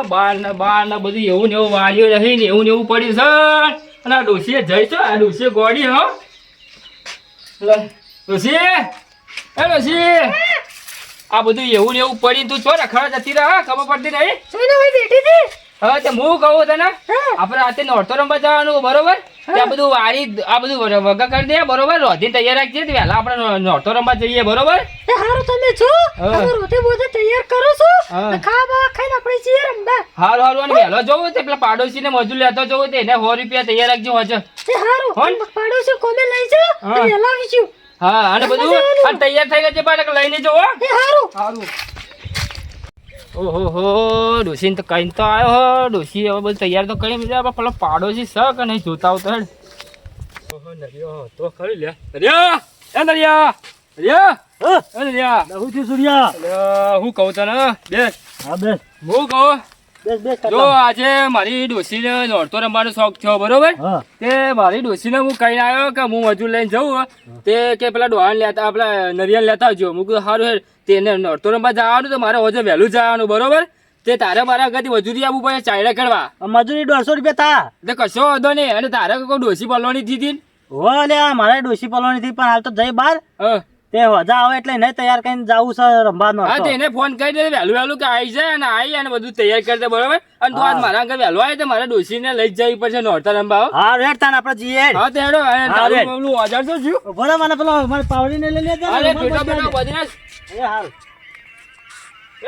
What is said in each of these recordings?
બાર બધું એવું ને એવું વાળ્યું રહી ને એવું પડ્યું છે. અને આ ડોશીએ જઈશો, આ ડોશીએ ગોળી હો. ડોશી, એ ડોશી, આ બધું એવું ને એવું પડી તું છો રખડા જતી રહે, ખબર પડતી નહીં. હા તે હું કહું તને, આપણે રાતે નોરતો રમવા જવાનું બરોબર. ત્યાં બધું વાળી આ બધું વગા કરી દે બરોબર. રોધી તૈયાર રાખજે, વહેલા આપણે નોરતો રમવા જઈએ બરોબર. હારું તમે છો રોતે બોધે તૈયાર કરો છો, ખાવા ખાઈને આપણે જઈએ રમવા. હારું અને વહેલો જોવું તે પેલા પાડોશી ને મજૂર લેતો જોવું તે એને 100 રૂપિયા તૈયાર રાખજો હજુ. હારું પાડોશી કોમે લઈ જાઓ વહેલા આવીશું. હા અને બધું તૈયાર થઈ ગયું છે પાછળ લઈને જો. હારું. ઓહો ડોશી તો કઈ તો આવ્યો હો. ડોશી હવે બધું તૈયાર તો કરી બીજા પેલો પાડોશી સ કે નહીં જોતા આવતો હેડ. ઓહો નરિયો તો ખરી લે. નરિયા હું છું સૂર્યા. હું કહું તને બેસ. હા બેસ. હું કહું જો આજે મારી ડોશીને નોરતો રમવાનો શોખ થયો બરોબર. તે મારી ડોશીને હું કહીને આવ્યો કે હું મજૂર લઈને જઉં તે કે પેલા ડોહાણ લેતા આપણા નરિયાને લેતા આવજો. હું કહું સારું હેડ તેને નોરતો રમવા જવાનું તો મારે હજુ વહેલું જવાનું બરોબર. તે તારે મારા આગળથી મજૂરી આવવું પડે ચાયડા કરવા. મજૂરી 150 રૂપિયા થા. એટલે કશો વાંધો નહીં. અને તારે કોઈ ડોશી પલવાની હતી હો લે મારે ડોશી પલવાની હતી પણ હાલ તો જઈ બહાર તે હજા આવે એટલે નહીં તૈયાર કરીને જવું છે રમવાનો. હા તેને ફોન કરી દે વહેલું કે આવી જાય અને આવી અને બધું તૈયાર કરી દે બરોબર. અને તું આજ મારા આગળ વહેલો આવે તો મારા ડોશીને લઈ જવી પડશે નોરતા રમવા. હા રેડ તાન આપણે જઈએ. હા તે હેડો તારું ઓજાર તો છું. ભલે મને પેલો મારે પાવડીને લઈ લેજો. અરે બેટા બદનાશ. એ હાલ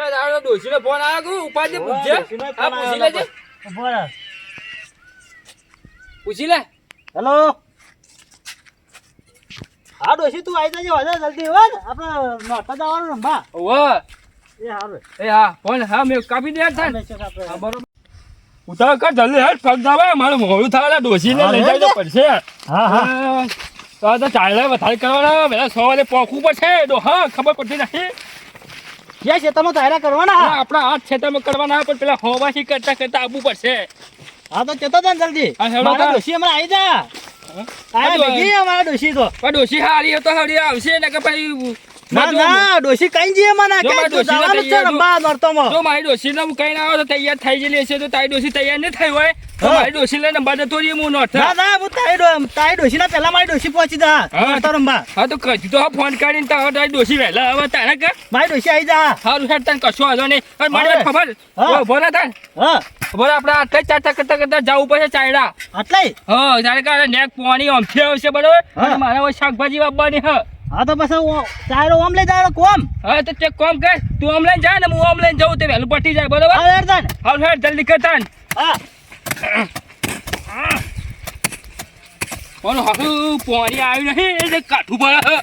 એ તારો ડોશીનો ફોન આવ્યો કે ઉપાડજે પૂછજે. હા પૂછી લેજે. પૂછી લે. હેલો હા ડોશી તું આવી જજે વધારે જલ્દી હો આપણે નોરતા જવાનું રમવા. ઓહ એ હારું એ હા ફોન હા મેં કાપી દે થાય. હા બરોબર ઉતાર કર જલ્દી હેડ ફગ જાવે મારું મોડું થાય ડોશીને લઈ જાય તો પડશે. હા તો ચાલે વધારે કરવાના પેલા 100 વાગે પોખવું પડશે. હા ખબર પડતી નથી. ક્યાં ખેતરમાં તાયરા કરવાના આપણા હાથ ખેતરમાં કરવાના પણ પેલા હોવાથી કરતા કરતા આવવું પડશે. હા તો ચેતો તને જલ્દી. મારા ડોશી હમણાં આવી જા. અમારા ડોશી તો ડોશી હારી તો હળી આવશે ને કે ભાઈ ના ડોશી કઈ જઈએ મને જો મારી ડોશી ને હું કઈ ના આવ્યો તો તૈયાર થઈ ગયેલી હશે તો તારી ડોશી તૈયાર નહીં થઈ હોય તો મારી ડોશી ને નંબર જતો રહી હું નોટ. ના હું તારી ડોશી ના પેલા મારી ડોશી પહોંચી જા રંબા. હા તો કજુ તો ફોન કરીને તારી ડોશી વહેલા હવે તારે કે મારી ડોશી આવી જા. સારું હેડ તને કશું વાંધો નહીં. મારી ખબર ભોરા તાર ખબર આપડે આટલે ચારતા કરતા કરતા જવું પડશે ચાયડા આટલે. હા તારે કાલે નેક પાણી આમથી આવશે બરોબર. મારે શાકભાજી વાપવાની હા. હા તો પછી ચાયરો ઓમ લઈ જાય કોમ. હા તો તે કોમ કર તું ઓમ લઈને જા ને હું ઓમ લઈને જાઉં તે વહેલું પટી જાય બરોબર. હા હેડ જલ્દી કરતા ને. હા ઓલો હાકુ પાણી આવ્યું નહીં એટલે કાઠું પડે.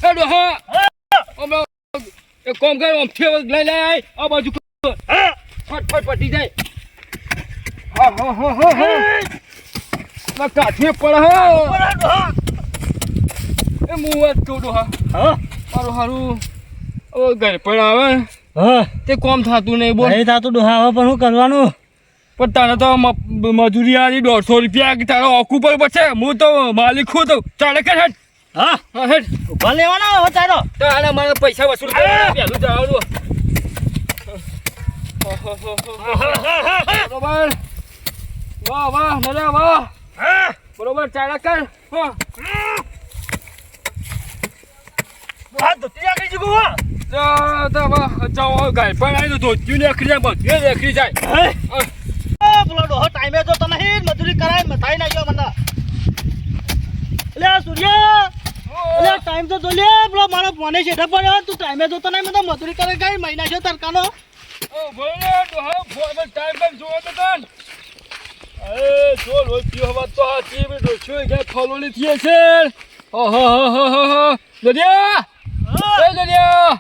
હેડો હા એક કોમ કર આમથી લઈ લે આ બાજુ ફટફટ પટી જાય. કાઠે પડે એ મું ટોડો હા હારું ઘર પણ આવે તે કોમ થતું નહીં બોલ. નહીં થતું ડોહા હવે પણ શું કરવાનું. પણ તારે તો મજૂરી આલી 150 રૂપિયા તારો ઓકું પર પડશે. હું તો માલિક છું તો ચાલે કે હેડ. હા હેડ ઉભા લેવાના હવે તારો તારે મારે પૈસા વસૂલ કરવા પહેલું જવાનું. બરોબર વાહ વાહ મજા વાહ બરોબર ચાલા કર. નીકળી જાય. ટાઈમે જો તમે મજૂરી કરાય મથાઈ નાખ્યો મને. એટલે સૂર્યા ટાઈમ તો જો લે પેલો મારો ફોને છે પણ તું ટાઈમે જોતો નહીં મને મજૂરી કરે કઈ મહિના છે તરકાનો. ટાઈમ જોવો તો તન જો લોચ્યો હવા તો હાચી મે ડોછો કે ફોલોલી થઈએ છે. ઓહો દરિયા એ દરિયા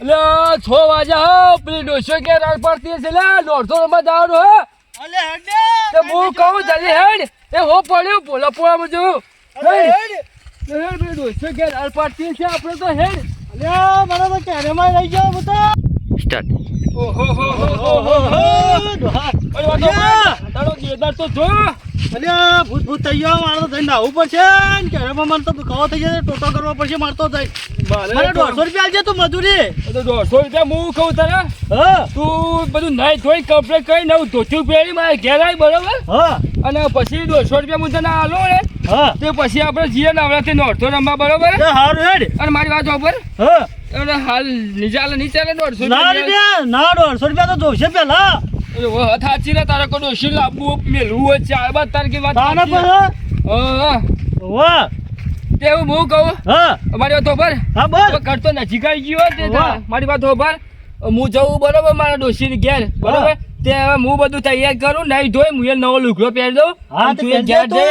લે 6 વાગે હા પેલી ડોછો કે રાત પડતી છે લે 150 માં જવાનું હે. અલે હેડ તે હું કહું જલ્દી હેડ એ હો પડ્યું પોલા પોળા જો હેડ બે ડોછો કે રાત પડતી છે આપણે તો હેડ. અલે મને તો ક્યારે માં લઈ જાવ બતા સ્ટાર્ટ. ઓહો તારો ગેદાર તો જો અલ્યા ભૂત ભૂત થઈ ગયો મારે તો જઈને નાહવું પડશે ને કેરામાં મને તો દુખાવો થઈ જશે ટોટો કરવો પડશે મારે તો જઈ મને 150 રૂપિયા આલજે તું મજૂરી 150 રૂપિયા હું કહું તને હા તું બધું નાઈ ધોઈ કપડે કઈ નવું ધોતું પહેરી મારે ઘેર આવી બરોબર હા અને પછી 200 રૂપિયા હું તને આલો ને હા તે પછી આપણે જીએ નવરાત્રી નોરતો રમવા બરોબર એ હારું હેડ અને મારી વાત ઉપર હા અને હાલ નીચે 150 ના રૂપિયા ના 150 રૂપિયા તો જોશે પેલા થાચી ને તારે કોઈ ડોશી લાવવું મેલવું હોય ચાર બાદ તારીખે વાત તાને સાચી. પર હા વાહ તેવું હું કહું હા મારી વાત ઉપર હા બોલ કરતો નજીક આવી ગયો તે વાહ. મારી વાત ઉપર હું જવું બરોબર મારા ડોશીની ઘેર બરોબર તે હવે હું બધું તૈયાર કરું નહીં ધોઈ હું એ નવો લુગડો પહેરી દઉં હા, અને તો તું એ પહેરજે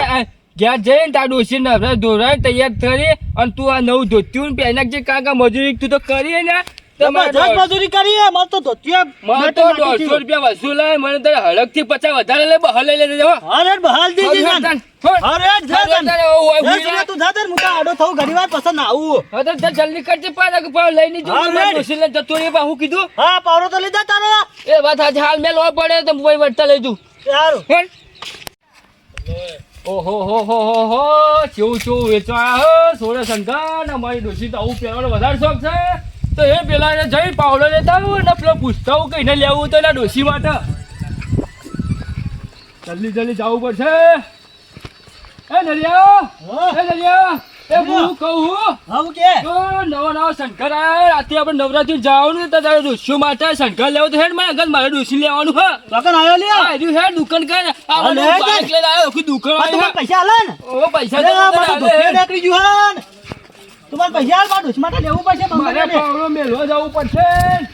ઘેર જઈને તારા ડોશી નવરા ધોરાય તૈયાર કરી અને તું આ નવું ધોત્યું પહેરી નાખજે કારણ કે મજૂરી તું તો કરી ને તો મારે જબરજસ્ત મજૂરી કરી મને તો ધોતિયા મને તો 150 રૂપિયા વસૂલાય મને તો હળક થી 50 વધારે લે બહાર લઈ લેજે હો હા રે બહાલ દીજી જાન હા રે જા જાન તું જા દે મુકા આડો થઉં ઘડીવાર પસંદ આવું જલ્દી કરજે પાછા લઈને જો હા, રેડ. ડોશીને જતો રે બા હું કીધું હા પાવરો તો લીધા તારો એ વાત આજે હાલ મેં લો પડે તો મોબાઈલ વળતા લઈ જઉં સારું હેડ. ઓહો હો હો હો હો ચેવું વેચવા હો સોળે શંકર ને મારી ડોશી તો આવું પહેરવાનો વધારે શોખ છે તો એ પેલા ને જઈ પાવડો લેતા આવું ને પેલો પૂછતા આવું કઈને લેવું તો એના ડોશી માટે જલ્દી જવું પડશે એ નરિયા એ હું કહું હા કે તો નવો શંકર આયો રાતે આપણે નવરાત્રી જવાનું તો તારે ડોશીઓ માટે શંકર લેવો તો હેડ મારા ઘર મારે ડોશી લેવાનું હા લગન આયો લે આ રહ્યું હેડ દુકાન કર આ લે, બધું બાઈક લઈને આવ્યો આખી દુકાન આ આવ્યો તમારે પૈસા આલે ને ઓ પૈસા અરે તો મારા તને ધોતિયા આલે. નીકળી ગયું હાન તમારે પૈસા આલ મારા દુશ્મન માટે લેવું પડશે મારે બંગલે પાવડો મેલવા જવું પડશે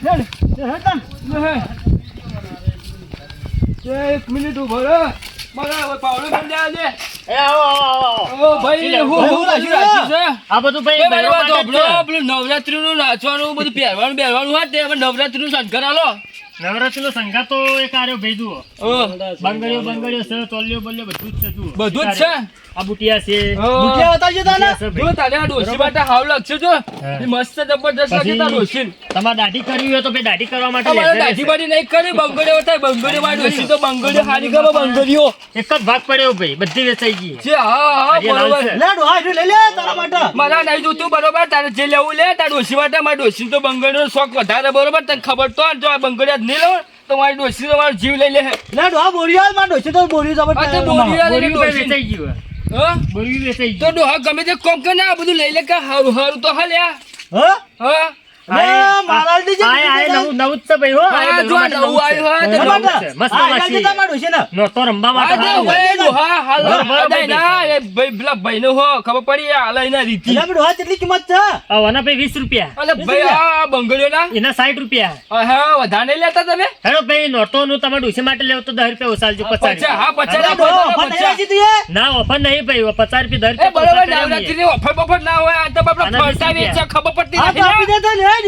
હેડ. હેડ તન એક મિનિટ ઉભો રહે મારે હવે પાવડો મેલ દે આજે. એ આવો ઓ ભાઈ હું રાખ્યું છે આ બધું એ ભાઈ મારી વાત સાંભળો, પેલું નવરાત્રીનું નાચવાનું બધું પહેરવાનું હોય તે હવે નવરાત્રીનું શંકર આલો નવરાત્રી નો સંઘા તો એક આર્યો ભાઈ જુઓ બંગડીઓ છે તોલિયો બોલિયો બધું જ છે જુઓ બધું જ છે આ બુટિયા છે હા. બુટિયા બતાવજો તાને જો તારે આ ડોશી માટે હાવ લાગશે જો એ મસ્ત જબરદસ્ત લાગે તાર ડોશીને. તમારે દાઢી કરવી હોય તો ભાઈ દાઢી કરવા માટે તમારે લેઝર દાઢી છે. બાઢી નહીં કરી બંગડીઓ થાય બંગડીઓ વાળી ડોશી તો બંગડીઓ હારી ગમે બંગડીઓ એક જ ભાગ પડ્યો ભાઈ બધી વેચાઈ ગઈ છે હા હજી લાલ બરોબર છે. લે ડોહા એટલું લઈ લે તારા માટે મારા નહીં જોતું બરોબર તારે જે લેવું લે તાર ડોશી માટે મારી ડોશી તો બંગડીનો શોખ વધારે બરોબર તને ખબર તો જો આ બંગડીઓ જ નહીં લો તો મારી ડોશી તો મારો જીવ લઈ લે લે ડોહા બોરીઓ આલ, માર ડોશી તો બોરીઓ જબર આ તો બોરીઓ આલ એટલે બોરીઓ ભાઈ ડોશી. વેચાઈ ગયું હા બોરીઓ વેચાઈ તો ડોહા ગમે તે કોમ કરે ને આ બધું લઈ લે કે હારું હારું તો હાલ્યા ગયું હા હા મારા દીજે નવું જ છે ભાઈ હો હા, જો આ નવું આવ્યું હોય તો નવું નવું છે. મસ્ત વાસી. તમારું છે ને નોરતો રમવા માટે આ સારું જો હોય. ભાઈ ડોહા હાલ બરોબર, અડાય ના એ ભાઈ પેલા ભાઈને હો ખબર પડી આ હાલ એના રીતિ એટલે ડોહા કેટલી કિંમત છે આ વના ભાઈ 20 રૂપિયા અલે ભાઈ આ બંગડીઓ ના એના 60 રૂપિયા હા વધારે નહીં લેતા તમે હેડો ભાઈ નોરતો નું તમારે ડોસી માટે લેવું તો 10 રૂપિયા ઓછાલજો 50 પચાસ હા રૂપિયા. પચાસ ડોહા ઓફર થઈ જાય છે તું એ ના ઓફર નહીં ભાઈ 50 રૂપિયા 10 એ રૂપિયા બરોબર નવરાત્રી ની ઓફર બફર ના હોય આ તો આપણે આના ફરતા 20 વેચા ખબર પડતી આ તો આપી નથી દેતા ને હેડ.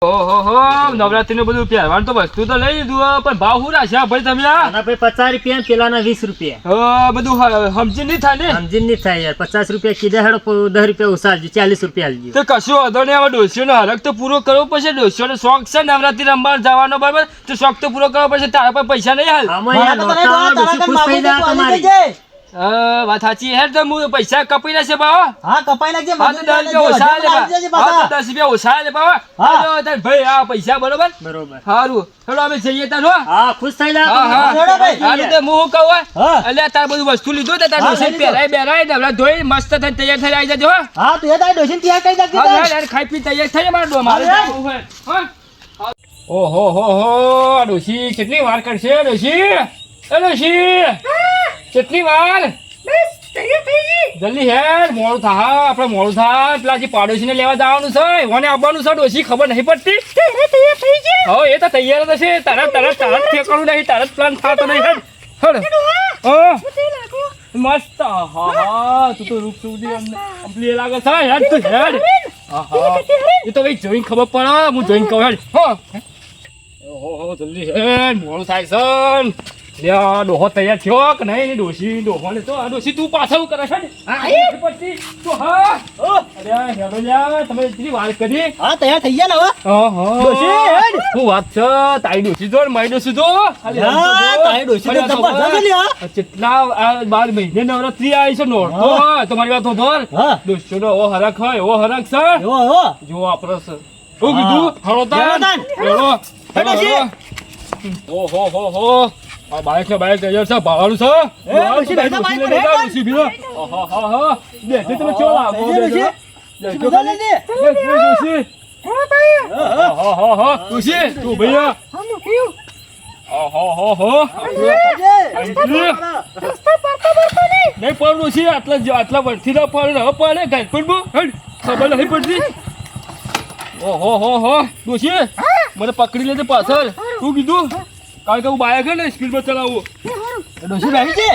ઓહો હો નવરાત્રી નું બધું પહેરવાનું તો વસ્તુ તો લઈ લીધું પણ ભાવ શું રાખ્યા ભાઈ તમે આ આના ભાઈ 50 રૂપિયા પેલાના 20 રૂપિયા બધું સમજી નહીં થાય ને સમજીને નહીં થાય યાર 50 રૂપિયા કીધા હેડો 10 રૂપિયા ઓછાલજો 40 રૂપિયા આલજો તો કશું વાંધો નહીં હવે ડોસીઓનો હરખ તો પૂરો કરવો પડશે ડોસીઓનો શોખ છે નવરાત્રી રમવા જવાનો બરાબર તો શોખ તો પૂરો કરવો પડશે તારા પર પૈસા નહીં હાલ આમાં યાર મારા તો તને નોરતા ડોહા તારા ડોસી ઘર ખુશ થઈ માગું જાય તો આલી દેજે. તમારી વાત સાચી હેડ તો હું પૈસા કપાઈ રહેશે બાવા હા કપાઈ નાખજે હા તો 10 રૂપિયા ઓછા લે આલી દેજે હા તો પાછા. 10 રૂપિયા ઓછા લે બાવા હા. હા તાર ભાઈ આ પૈસા બરોબર બરોબર સારું ચલો અમે જઈએ તાર હો હા ખુશ થઈ જા હા હા જોડો ભાઈ. હા તો હું કહું હોય હા. એટલે તાર બધું વસ્તુ લીધું તો તાર હા, ડોસી લઈ લીધું. પહેરાય બેરાય ને હમણાં ધોઈ મસ્ત થઈને તૈયાર થઈ આવી જજો હો હા તું એ તારી ડોશીને તૈયાર કરી નાખજે હા તાર. યાર ખાઈ પી તૈયાર થઈ મારે ડો મારે હા, જવું હોય હા ઓહો હો હો આ ડોસી કેટલી વાર કરશે ડોસી એ ડોસી કેટલી વાર જલ્દી હેડ મોડું થા આપણે મોડું થાય પેલા જે પાડોશીને લેવા જવાનું છે ઓને આવવાનું છે ડોસી ખબર નહીં પડતી હો એ તો તૈયાર જ હશે તરત ઠેકાણું નહીં તરત પ્લાન થતો નહીં હેડ હા મસ્ત હા હા તું તો રૂપ સુધી અમને લાગે છે હેડ તું હેડ હા એ તો ભાઈ જોઈને ખબર પડે હું જોઈને કહું હેડ હો ઓહો જલ્દી હેડ મોડું થાય છે લે આ ડોહો તૈયાર થયો કે નહીં ડોશી ડોહોને તો આ ડોશી તું પાછળ કરે છે ને પછી તો હા અરે હેડો જા તમે એટલી વાત કરી હા તૈયાર થઈ ગયા ને હવે ડોશી, હેડ. શું વાત છે તારી ડોશી જો ને મારી ડોશી જો ખાલી હા, તારી ડોશી તો જબરજસ્ત છે લ્યા. કેટલા આ 12 મહિને નવરાત્રી આવી છે નોરતો તમારી વાત ધોર હા. ડોશી નો એવો હરખ હોય એવો હરખ છે એવો એવો જો આપણો છે શું કીધું હળોતાન હેડો ડોશી. ઓહો હો હો આ બાઈક છે બાઈક તૈયાર છે ભાડું છે ડોશી, બેઠા બાઈક પર, હેડ. ડોશી ભીરો આહા બેઠે તમે ચો લાવો ડોશી. બેઠો બધા લઈ લે. ડોશી આહા ડોશી તું ભૈયા આહા નહીં પણ ડોશી આટલા વર્ષથી ના પડે હવે પડે ગાય પણ ખબર નહીં પડતી ઓહો ડોશી મને પકડી લેજે પાછળ શું કીધું કારણ કે હું બાઈક હે ને સ્પીડમાં ચલાવું ડોશી બેઠી છે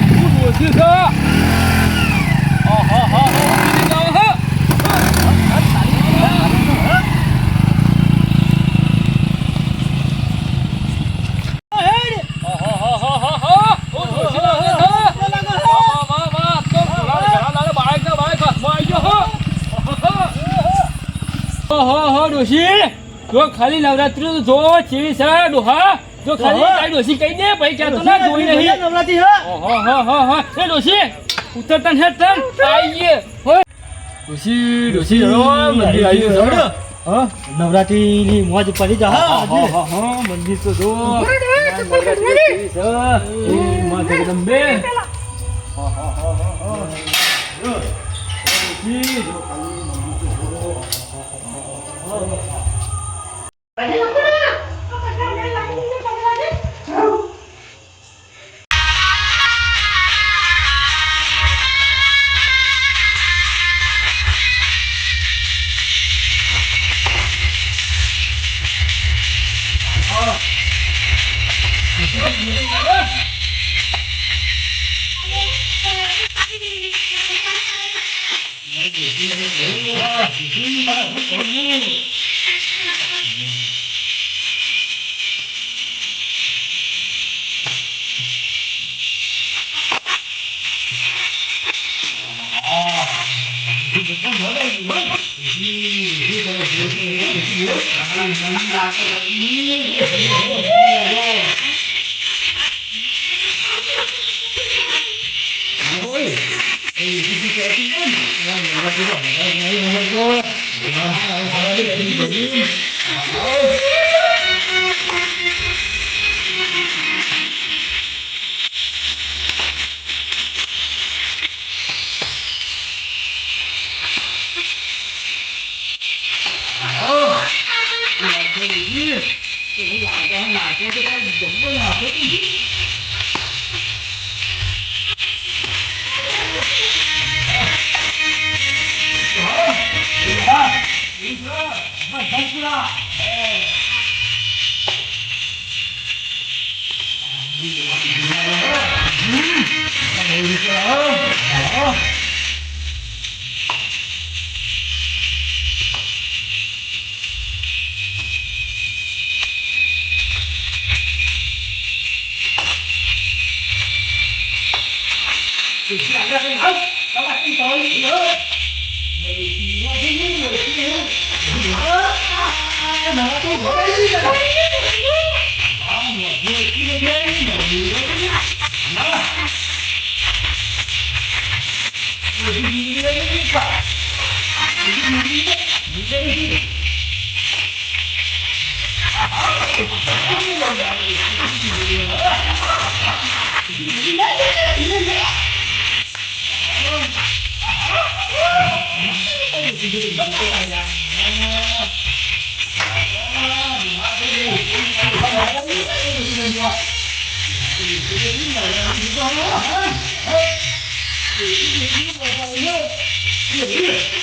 તું ડોશી છે જો ખાલી નવરાત્રી જો ચીવી છે ડોહા જો ખાલી તારી ડોશી કહી દે પછી ક્યાં તો ના જોઈ નહીં નવરાત્રી હા એ ડોશી ઉતરતન હે તન આઈએ હોય ડોશી મંદિર આવી ગયું છે હા નવરાત્રી ની મોજ પડી જા હા મંદિર તો જો નવરાત્રી છે એ માં જગદંબે Yeah.